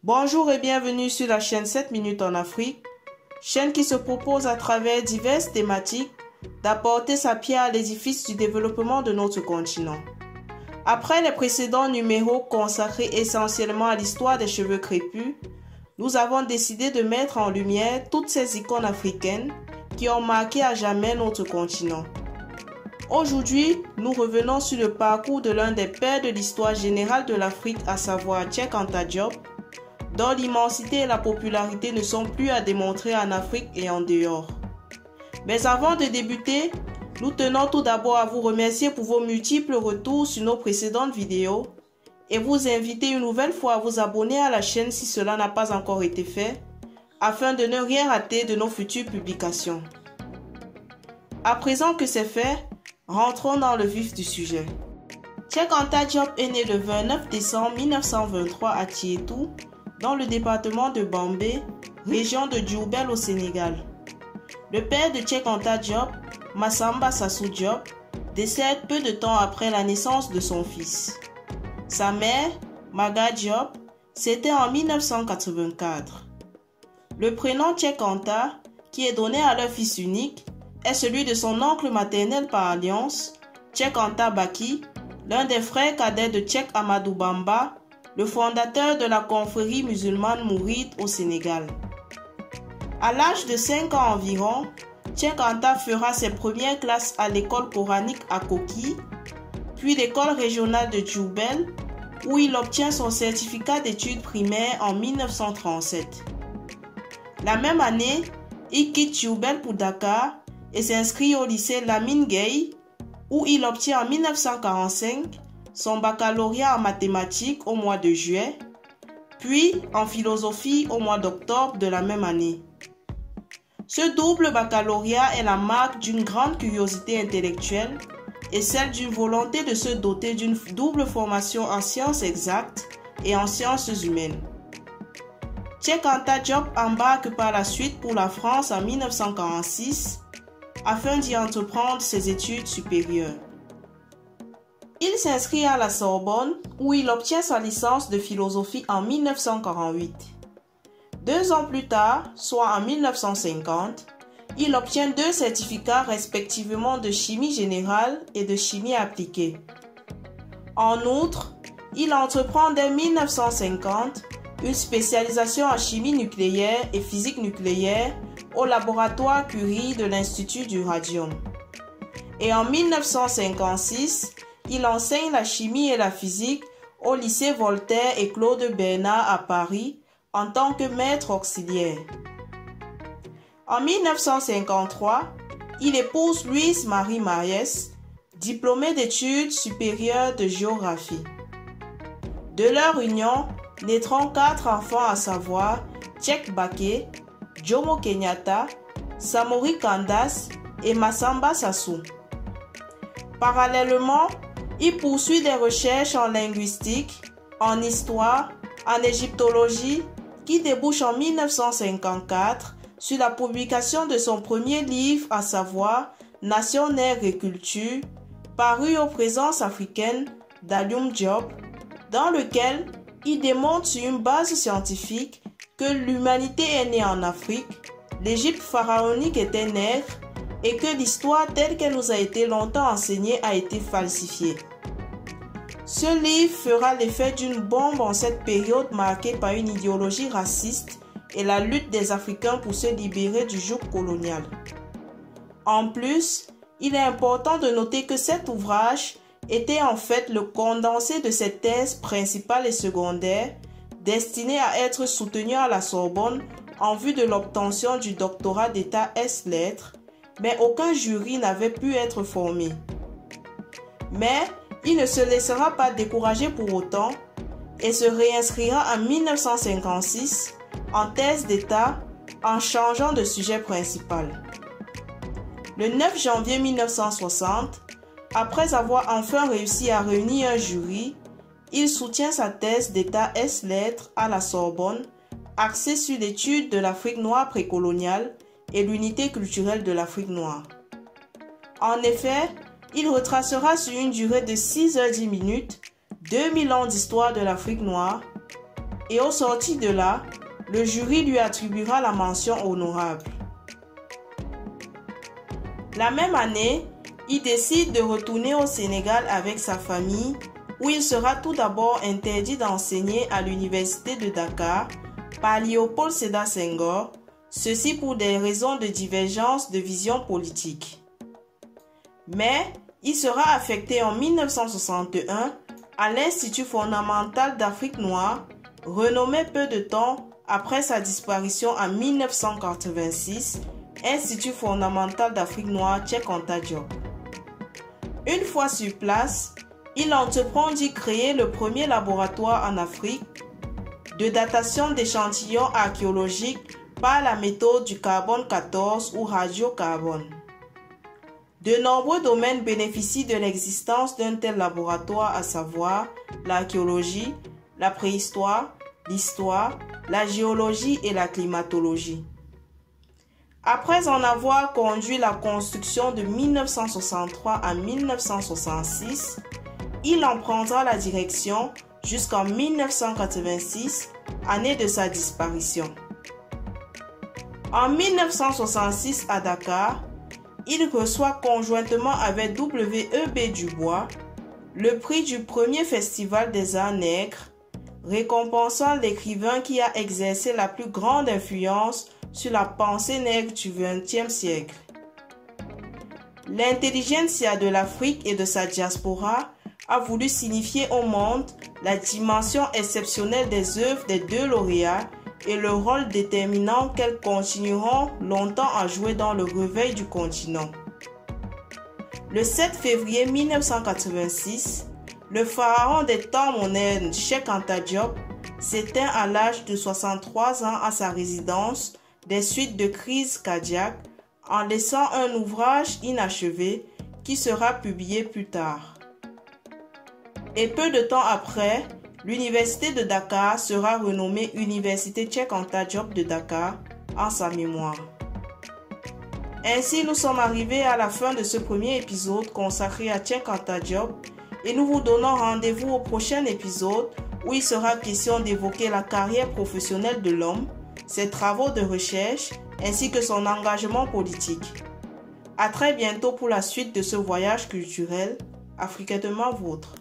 Bonjour et bienvenue sur la chaîne 7 minutes en Afrique, chaîne qui se propose à travers diverses thématiques d'apporter sa pierre à l'édifice du développement de notre continent. Après les précédents numéros consacrés essentiellement à l'histoire des cheveux crépus, nous avons décidé de mettre en lumière toutes ces icônes africaines qui ont marqué à jamais notre continent. Aujourd'hui, nous revenons sur le parcours de l'un des pères de l'histoire générale de l'Afrique, à savoir Cheikh Anta Diop, dont l'immensité et la popularité ne sont plus à démontrer en Afrique et en dehors. Mais avant de débuter, nous tenons tout d'abord à vous remercier pour vos multiples retours sur nos précédentes vidéos et vous inviter une nouvelle fois à vous abonner à la chaîne si cela n'a pas encore été fait, afin de ne rien rater de nos futures publications. À présent que c'est fait, rentrons dans le vif du sujet. Cheikh Anta Diop est né le 29 décembre 1923 à Tietou, dans le département de Bambey, région de Diourbel au Sénégal. Le père de Cheikh Anta Diop, Massamba Sassou Diop, décède peu de temps après la naissance de son fils. Sa mère, Maga Diop, c'était en 1984. Le prénom Cheikh Anta, qui est donné à leur fils unique, est celui de son oncle maternel par alliance, Cheikh Anta Baki, l'un des frères cadets de Cheikh Amadou Bamba, le fondateur de la confrérie musulmane mouride au Sénégal. À l'âge de 5 ans environ, Cheikh Anta fera ses premières classes à l'école coranique à Koki, puis l'école régionale de Diourbel, où il obtient son certificat d'études primaires en 1937. La même année, il quitte Diourbel pour Dakar et s'inscrit au lycée Lamine Gueye, où il obtient en 1945 son baccalauréat en mathématiques au mois de juillet, puis en philosophie au mois d'octobre de la même année. Ce double baccalauréat est la marque d'une grande curiosité intellectuelle et celle d'une volonté de se doter d'une double formation en sciences exactes et en sciences humaines. Cheikh Anta Diop embarque par la suite pour la France en 1946 afin d'y entreprendre ses études supérieures. Il s'inscrit à la Sorbonne où il obtient sa licence de philosophie en 1948. 2 ans plus tard, soit en 1950, il obtient 2 certificats respectivement de chimie générale et de chimie appliquée. En outre, il entreprend dès 1950 une spécialisation en chimie nucléaire et physique nucléaire au laboratoire Curie de l'Institut du Radium. Et en 1956, il enseigne la chimie et la physique au lycée Voltaire et Claude Bernard à Paris en tant que maître auxiliaire. En 1953, il épouse Louise Marie Mariès, diplômée d'études supérieures de géographie. De leur union naîtront 4 enfants, à savoir Cheikh Baké, Jomo Kenyatta, Samori Kandas et Massamba Sassou. Parallèlement, il poursuit des recherches en linguistique, en histoire, en égyptologie, qui débouchent en 1954 sur la publication de son premier livre, à savoir Nation, Nègre et Culture, paru aux Présences africaines d'Alioune Diop, dans lequel il démontre sur une base scientifique que l'humanité est née en Afrique, l'Égypte pharaonique était nègre et que l'histoire telle qu'elle nous a été longtemps enseignée a été falsifiée. Ce livre fera l'effet d'une bombe en cette période marquée par une idéologie raciste et la lutte des Africains pour se libérer du joug colonial. En plus, il est important de noter que cet ouvrage était en fait le condensé de ses thèses principales et secondaires destinées à être soutenues à la Sorbonne en vue de l'obtention du doctorat d'État ès-lettres, mais aucun jury n'avait pu être formé. Mais il ne se laissera pas décourager pour autant et se réinscrira en 1956 en thèse d'État en changeant de sujet principal. Le 9 janvier 1960, après avoir enfin réussi à réunir un jury, il soutient sa thèse d'État ès-lettres à la Sorbonne, axée sur l'étude de l'Afrique noire précoloniale et l'unité culturelle de l'Afrique noire. En effet, il retracera sur une durée de 6h10 2000 ans d'histoire de l'Afrique noire, et au sortir de là, le jury lui attribuera la mention honorable. La même année, il décide de retourner au Sénégal avec sa famille, où il sera tout d'abord interdit d'enseigner à l'université de Dakar par Léopold Sédar Senghor, ceci pour des raisons de divergence de vision politique. Mais il sera affecté en 1961 à l'Institut fondamental d'Afrique noire, renommé peu de temps après sa disparition en 1986, Institut fondamental d'Afrique noire Cheikh Anta Diop. Une fois sur place, il entreprend d'y créer le premier laboratoire en Afrique de datation d'échantillons archéologiques par la méthode du carbone 14 ou radiocarbone. De nombreux domaines bénéficient de l'existence d'un tel laboratoire, à savoir l'archéologie, la préhistoire, l'histoire, la géologie et la climatologie. Après en avoir conduit la construction de 1963 à 1966, il en prendra la direction jusqu'en 1986, année de sa disparition. En 1966 à Dakar, il reçoit conjointement avec W.E.B. Du Bois le prix du premier festival des arts nègres, récompensant l'écrivain qui a exercé la plus grande influence sur la pensée nègre du XXe siècle. L'intelligentsia de l'Afrique et de sa diaspora a voulu signifier au monde la dimension exceptionnelle des œuvres des deux lauréats et le rôle déterminant qu'elles continueront longtemps à jouer dans le réveil du continent. Le 7 février 1986, le pharaon des temps modernes, Cheikh Anta Diop, s'éteint à l'âge de 63 ans à sa résidence des suites de crise cardiaque, en laissant un ouvrage inachevé qui sera publié plus tard. Et peu de temps après, l'université de Dakar sera renommée Université Cheikh Anta Diop de Dakar en sa mémoire. Ainsi, nous sommes arrivés à la fin de ce premier épisode consacré à Cheikh Anta Diop et nous vous donnons rendez-vous au prochain épisode où il sera question d'évoquer la carrière professionnelle de l'homme, ses travaux de recherche ainsi que son engagement politique. À très bientôt pour la suite de ce voyage culturel africainement vôtre.